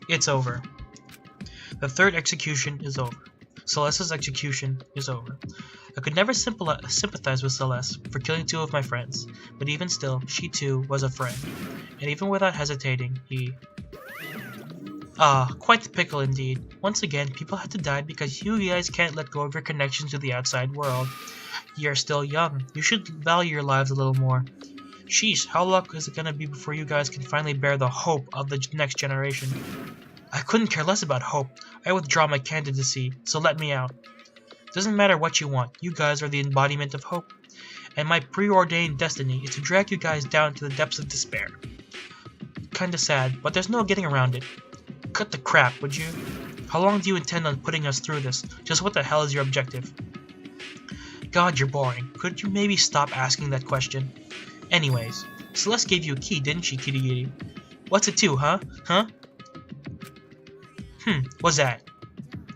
It's over. The third execution is over. Celestes Execution is over. I could never sympathize with Celeste for killing two of my friends, but even still, she too was a friend. And even without hesitating, he... quite the pickle indeed. Once again, people had to die because you guys can't let go of your connections to the outside world. You're still young. You should value your lives a little more. Sheesh, how long is it gonna be before you guys can finally bear the hope of the next generation? I couldn't care less about hope. I withdraw my candidacy, so let me out. Doesn't matter what you want, you guys are the embodiment of hope. And my preordained destiny is to drag you guys down to the depths of despair. Kinda sad, but there's no getting around it. Cut the crap, would you? How long do you intend on putting us through this? Just what the hell is your objective? God, you're boring. Could you maybe stop asking that question? Anyways, Celeste gave you a key, didn't she, Kitty Kitty? What's it to, huh? What's that?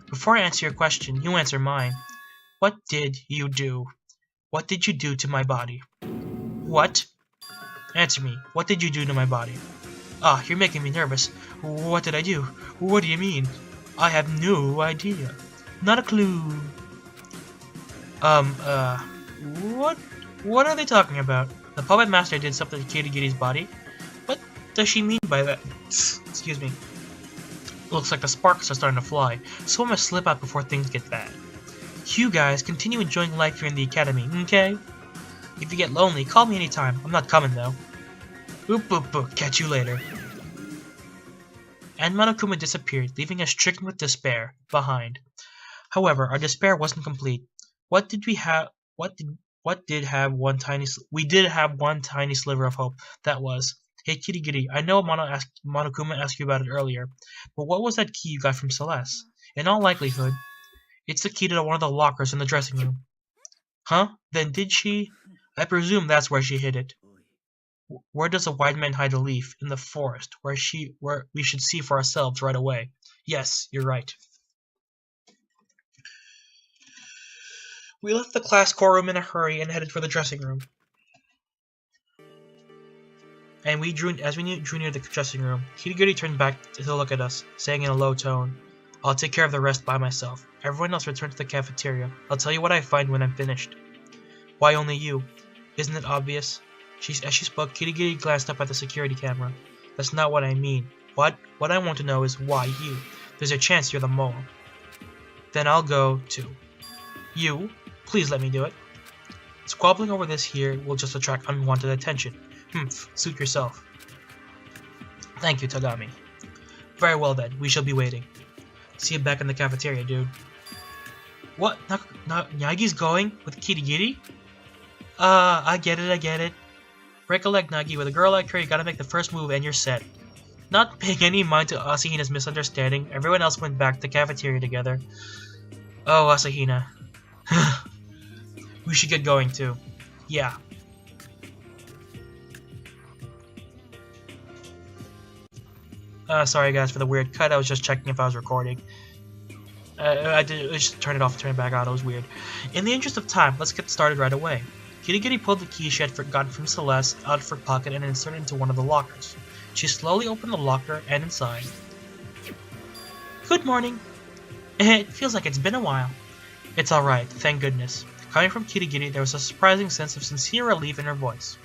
Before I answer your question, you answer mine. What did you do? What did you do to my body? What? Answer me. What did you do to my body? Ah, you're making me nervous. What did I do? What do you mean? I have no idea. Not a clue. What are they talking about? The puppet master did something to Kitty Kitty's body? What does she mean by that? Excuse me. Looks like the sparks are starting to fly, so I must slip out before things get bad. You guys continue enjoying life here in the academy, okay? If you get lonely, call me anytime. I'm not coming though. Oop, catch you later. And Monokuma disappeared, leaving us stricken with despair behind. However, our despair wasn't complete. We did have one tiny sliver of hope. That was, hey Kitty Kitty, I know Monokuma asked you about it earlier, but what was that key you got from Celeste? In all likelihood, it's the key to one of the lockers in the dressing room. Huh? Then did she? I presume that's where she hid it. Where does a white man hide a leaf? In the forest, where we should see for ourselves right away. Yes, you're right. We left the class courtroom in a hurry and headed for the dressing room. And as we drew near the dressing room, Kitty Kitty turned back to look at us, saying in a low tone, I'll take care of the rest by myself. Everyone else return to the cafeteria. I'll tell you what I find when I'm finished. Why only you? Isn't it obvious? As she spoke, Kitty Kitty glanced up at the security camera. That's not what I mean. What I want to know is why you? There's a chance you're the mole. Then I'll go too. You? Please let me do it. Squabbling over this here will just attract unwanted attention. Suit yourself. Thank you, Tagami. Very well then, we shall be waiting. See you back in the cafeteria, dude. What? Nagi's going with Kitty Kitty? I get it. Recollect, Nagi, with a girl like her, you gotta make the first move and you're set. Not paying any mind to Asahina's misunderstanding, everyone else went back to the cafeteria together. Oh, Asahina. We should get going too. Yeah. Sorry guys for the weird cut, I was just checking if I was recording. I just turn it off and turn it back on, it was weird. In the interest of time, let's get started right away. Kitty Kitty pulled the key she had gotten from Celeste out of her pocket and inserted it into one of the lockers. She slowly opened the locker and inside. Good morning. It feels like it's been a while. It's alright, thank goodness. Coming from Kitty Kitty, there was a surprising sense of sincere relief in her voice.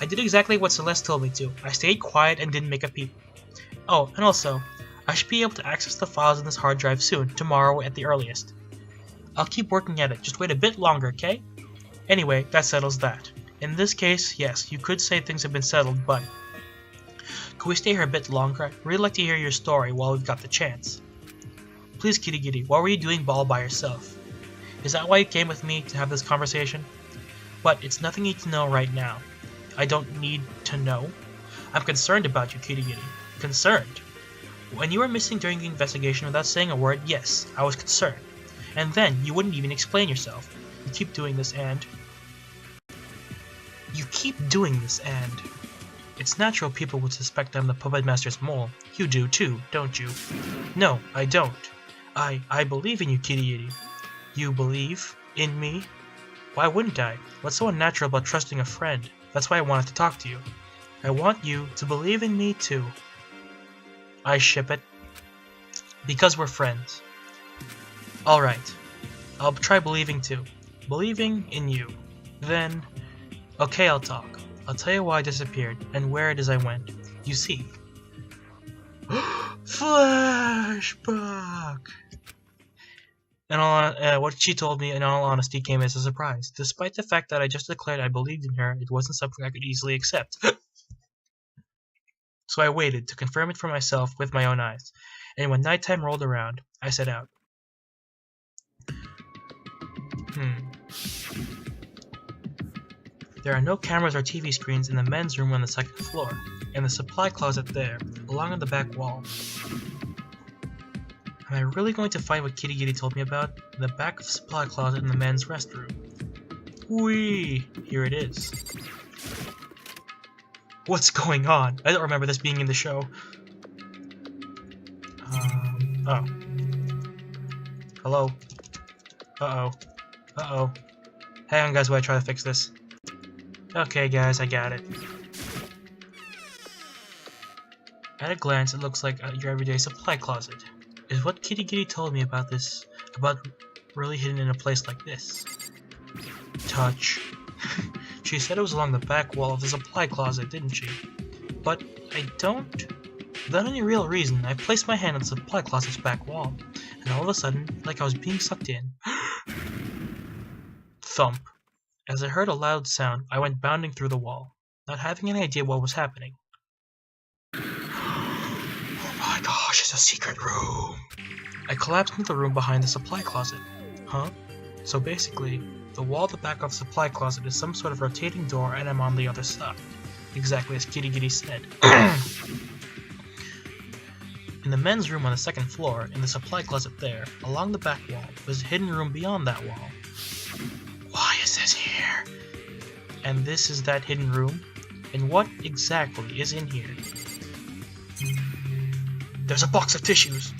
I did exactly what Celeste told me to. I stayed quiet and didn't make a peep. Oh, and also, I should be able to access the files in this hard drive soon, tomorrow at the earliest. I'll keep working at it, just wait a bit longer, okay? Anyway, that settles that. In this case, yes, you could say things have been settled, but... Could we stay here a bit longer? I'd really like to hear your story while we've got the chance. Please, Kitty Kitty, what were you doing all by yourself? Is that why you came with me to have this conversation? But it's nothing you need to know right now. I don't need to know. I'm concerned about you, Kitty Kitty. Concerned? When you were missing during the investigation without saying a word, yes, I was concerned. And then, you wouldn't even explain yourself. You keep doing this and... It's natural people would suspect I'm the Puppet Master's mole. You do too, don't you? No, I don't. I believe in you, Kitty Kitty. You believe in me? Why wouldn't I? What's so unnatural about trusting a friend? That's why I wanted to talk to you. I want you to believe in me too. I ship it. Because we're friends. Alright. I'll try believing too. Believing in you. Then... Okay, I'll talk. I'll tell you why I disappeared, and where it is I went. You see. Flashback! And what she told me, in all honesty, came as a surprise. Despite the fact that I just declared I believed in her, it wasn't something I could easily accept. So I waited to confirm it for myself with my own eyes. And when nighttime rolled around, I set out. There are no cameras or TV screens in the men's room on the second floor, and the supply closet there, along on the back wall. Am I really going to find what Kitty Kitty told me about? In the back of the supply closet in the men's restroom. Whee! Here it is. What's going on? I don't remember this being in the show. Oh. Hello? Uh-oh. Uh-oh. Hang on, guys, while I try to fix this. Okay, guys, I got it. At a glance, it looks like your everyday supply closet. Is what Kitty Kitty told me about really hidden in a place like this? Touch. She said it was along the back wall of the supply closet, didn't she? But I don't. Without any real reason, I placed my hand on the supply closet's back wall, and all of a sudden, like I was being sucked in. Thump. As I heard a loud sound, I went bounding through the wall, not having any idea what was happening. Oh my gosh, it's a secret room! I collapsed into the room behind the supply closet. Huh? So basically, the wall at the back of the supply closet is some sort of rotating door and I'm on the other side. Exactly as Kitty Kitty said. In the men's room on the second floor, in the supply closet there, along the back wall, was a hidden room beyond that wall. Why is this here? And this is that hidden room? And what exactly is in here? There's a box of tissues!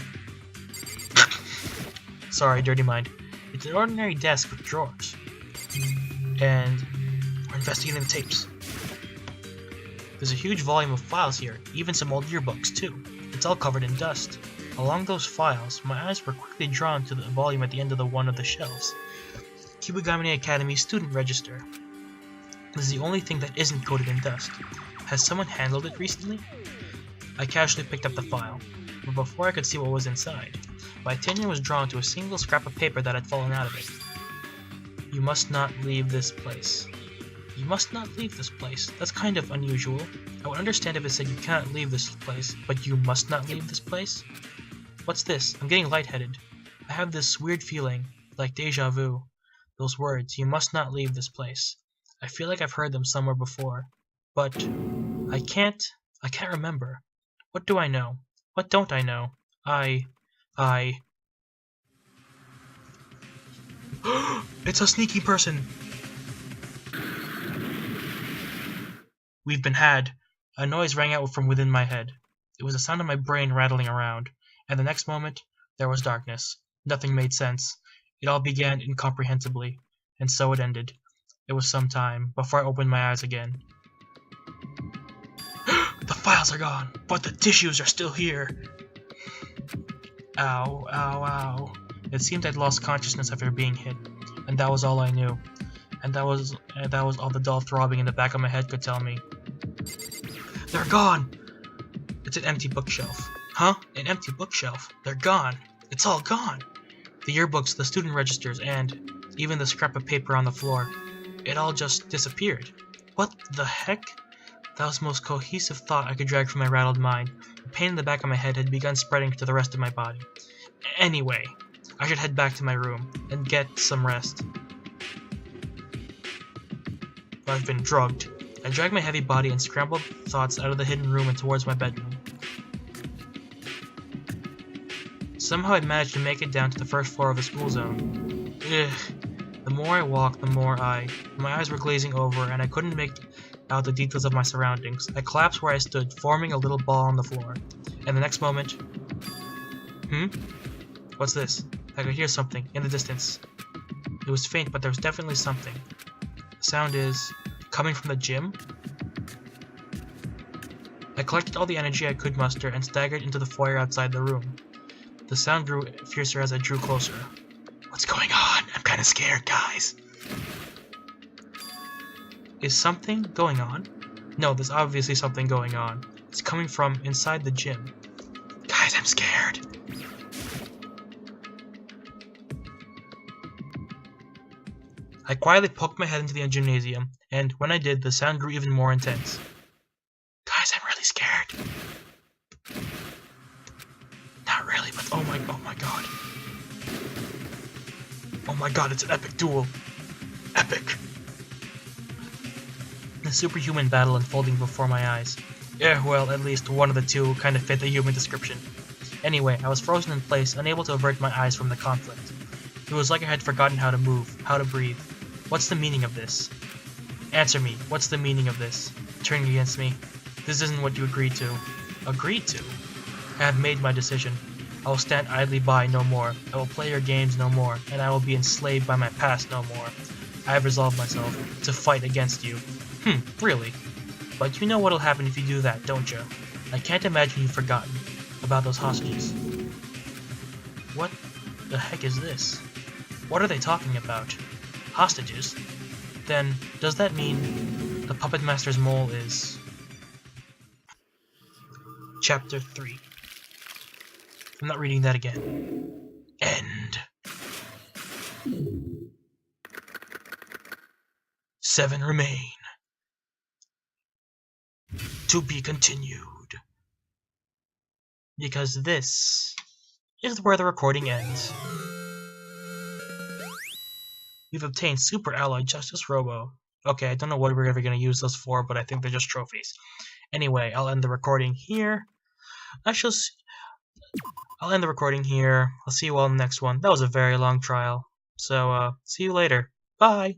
Sorry, dirty mind. It's an ordinary desk with drawers. And we're investigating the tapes. There's a huge volume of files here, even some old yearbooks too. It's all covered in dust. Along those files, my eyes were quickly drawn to the volume at the end of one of the shelves. Kibugamine Academy's student register. This is the only thing that isn't coated in dust. Has someone handled it recently? I casually picked up the file, but before I could see what was inside, my attention was drawn to a single scrap of paper that had fallen out of it. You must not leave this place. You must not leave this place. That's kind of unusual. I would understand if it said you cannot leave this place, but you must not leave this place? What's this? I'm getting lightheaded. I have this weird feeling, like deja vu. Those words, you must not leave this place. I feel like I've heard them somewhere before, but I can't remember. What do I know? What don't I know? It's a sneaky person! We've been had. A noise rang out from within my head. It was the sound of my brain rattling around, and the next moment, there was darkness. Nothing made sense. It all began incomprehensibly, and so it ended. It was some time before I opened my eyes again. The files are gone, but the tissues are still here. Ow, ow, ow. It seemed I'd lost consciousness after being hit, and that was all I knew. And that was all the dull throbbing in the back of my head could tell me. They're gone! It's an empty bookshelf. Huh? An empty bookshelf. They're gone. It's all gone. The yearbooks, the student registers, and even the scrap of paper on the floor. It all just disappeared. What the heck? That was the most cohesive thought I could drag from my rattled mind. The pain in the back of my head had begun spreading to the rest of my body. Anyway, I should head back to my room and get some rest. I've been drugged. I dragged my heavy body and scrambled thoughts out of the hidden room and towards my bedroom. Somehow I managed to make it down to the first floor of the school zone. Ugh. The more I walked, my eyes were glazing over and I couldn't make out the details of my surroundings. I collapsed where I stood, forming a little ball on the floor. And the next moment... What's this? I could hear something in the distance. It was faint, but there was definitely something. The sound is... coming from the gym? I collected all the energy I could muster and staggered into the foyer outside the room. The sound grew fiercer as I drew closer. What's going on? I'm kind of scared, guys. Is something going on? No, there's obviously something going on. It's coming from inside the gym. Guys, I'm scared. I quietly poked my head into the gymnasium, and when I did, the sound grew even more intense. Guys, I'm really scared. Not really, but oh my god. Oh my god, it's an epic duel. Epic. A superhuman battle unfolding before my eyes. Yeah, well, at least one of the two kind of fit the human description. Anyway, I was frozen in place, unable to avert my eyes from the conflict. It was like I had forgotten how to move, how to breathe. What's the meaning of this? Answer me, what's the meaning of this? Turning against me. This isn't what you agreed to. Agreed to? I have made my decision. I will stand idly by no more. I will play your games no more, and I will be enslaved by my past no more. I have resolved myself to fight against you. Really? But you know what'll happen if you do that, don't you? I can't imagine you've forgotten about those hostages. What the heck is this? What are they talking about? Hostages? Then, does that mean the Puppet Master's mole is... Chapter 3. I'm not reading that again. End. 7 remain. To be continued. Because this is where the recording ends. We've obtained Super Alloy Justice Robo. Okay, I don't know what we're ever going to use those for, but I think they're just trophies. Anyway, I'll end the recording here. I'll end the recording here. I'll see you all in the next one. That was a very long trial. So, see you later. Bye!